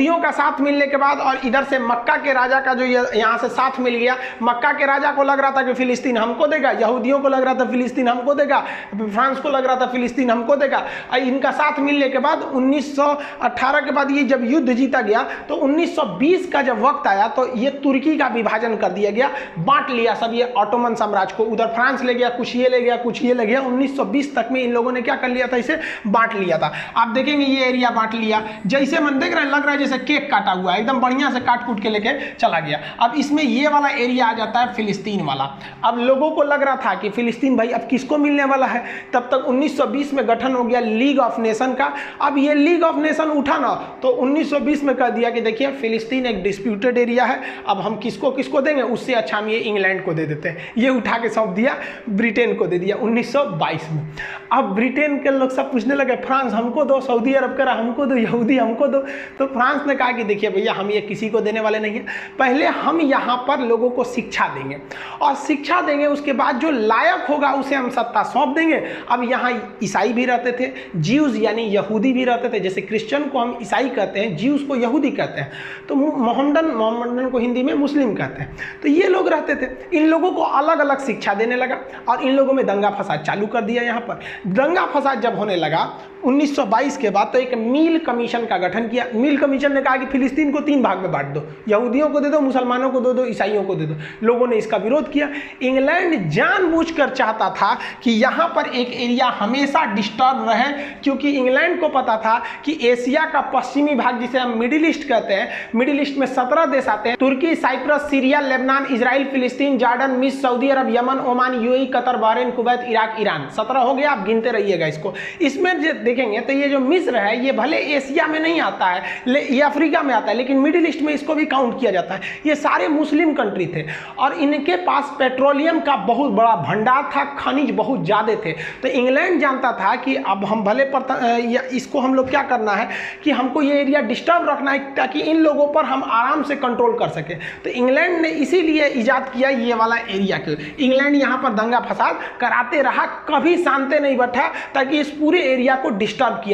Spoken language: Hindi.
यहूदियों का साथ मिलने के बाद और इधर से मक्का के राजा का जो यहाँ से साथ मिल गया, मक्का के राजा को लग रहा था कि फिलिस्तीन हमको देगा, यहूदियों को लग रहा था फिलिस्तीन हमको देगा, फ्रांस को लग रहा था फिलिस्तीन हमको देगा। इनका साथ मिलने के बाद 1918 के बाद ये जब युद्ध जीता गया तो 1920 का जब वक्त आया तो ये तुर्की का विभाजन कर दिया गया, बांट लिया सब ये ऑटोमन साम्राज्य को, उधर फ्रांस ले गया, कुछ ये ले गया, कुछ ये ले गया। 1920 तक में इन लोगों ने क्या कर लिया था, इसे बांट लिया था। आप देखेंगे ये एरिया बांट लिया, जैसे मन देख रहे हैं, लग रहा है जैसे केक काटा हुआ है, एकदम बढ़िया से काट कूट के लेके चला गया। अब इसमें ये वाला एरिया आ जाता है फिलिस्तीन वाला। अब लोगों को लग रहा था कि फिलिस्तीन भाई अब किसको मिलने वाला है, तब तक 1920 में गठन हो गया लीग ऑफ नेशन का। अब ये लीग ऑफ नेशन उठा ना तो 1920 में कह दिया कि देखिए फिलिस्तीन एक डिस्प्यूटेड एरिया है, अब हम किसको किसको देंगे, उससे अच्छा हम ये इंग्लैंड को दे देते हैं। ये उठा के सौंप दिया, ब्रिटेन को दे दिया 1922 में। अब ब्रिटेन के लोग सब पूछने लगे फ्रांस हमको दो, सऊदी अरब करा हमको दो, यहूदी हमको दो। तो फ्रांस ने कहा कि देखिए भैया हम ये किसी को देने वाले नहीं है, पहले हम यहाँ पर लोगों को शिक्षा देंगे और शिक्षा देंगे, उसके बाद जो लायक होगा उसे हम सत्ता सौंप देंगे। अब यहाँ ईसाई भी रहते थे, ज्यूज यानी यहूदी भी रहते थे, जैसे क्रिश्चियन को हम ईसाई कहते हैं, ज्यूज को यहूदी कहते हैं, तो मोहम्मदन को हिंदी में मुस्लिम कहते हैं। तो ये लोग रहते थे, इन लोगों को अलग अलग शिक्षा देने लगा और इन लोगों में दंगा फसाद चालू कर दिया। यहाँ पर दंगा फसाद जब होने लगा 1922 के बाद तो एक मील कमीशन का गठन किया। मील कमीशन ने कहा कि फिलिस्तीन को 3 भाग में बांट दो, यहूदियों को दे दो, मुसलमानों को दे दो, ईसाइयों को दे दो। लोगों ने इसका विरोध किया। इंग्लैंड जानबूझकर चाहता था कि यहाँ पर एक एरिया हमेशा डिस्टर्ब रहे, क्योंकि इंग्लैंड को पता था कि एशिया का पश्चिमी भाग जिसे हम मिडिल ईस्ट कहते हैं, मिडिल ईस्ट में 17 देश आते हैं, तुर्की, साइप्रस, सीरिया, लेबनान, इजराइल, फिलिस्तीन, जॉर्डन, मिस्र, सऊदी अरब, Yemen, Oman, UAE, Qatar, Bahrain, Kuwait, Iraq, Iran. 17 हो गया, आप गिनते रहिएगा इसको। इसमें देखेंगे तो ये जो मिस्र है ये भले एशिया में नहीं आता है, ये अफ्रीका में आता है, लेकिन मिडिल ईस्ट में इसको भी काउंट किया जाता है। ये सारे मुस्लिम कंट्री थे और इनके पास पेट्रोलियम का बहुत बड़ा भंडार था, खनिज बहुत ज़्यादा थे। तो इंग्लैंड जानता था कि अब हम भले इसको हम लोग क्या करना है कि हमको ये एरिया डिस्टर्ब रखना है ताकि इन लोगों पर हम आराम से कंट्रोल कर सके। तो इंग्लैंड ने इसीलिए ईजाद किया ये वाला एरिया के। इंग्लैंड यहाँ पर दंगा फसाद कराते रहा, कभी शांति नहीं बैठा ताकि इस पूरे एरिया को डिस्टर्ब किया।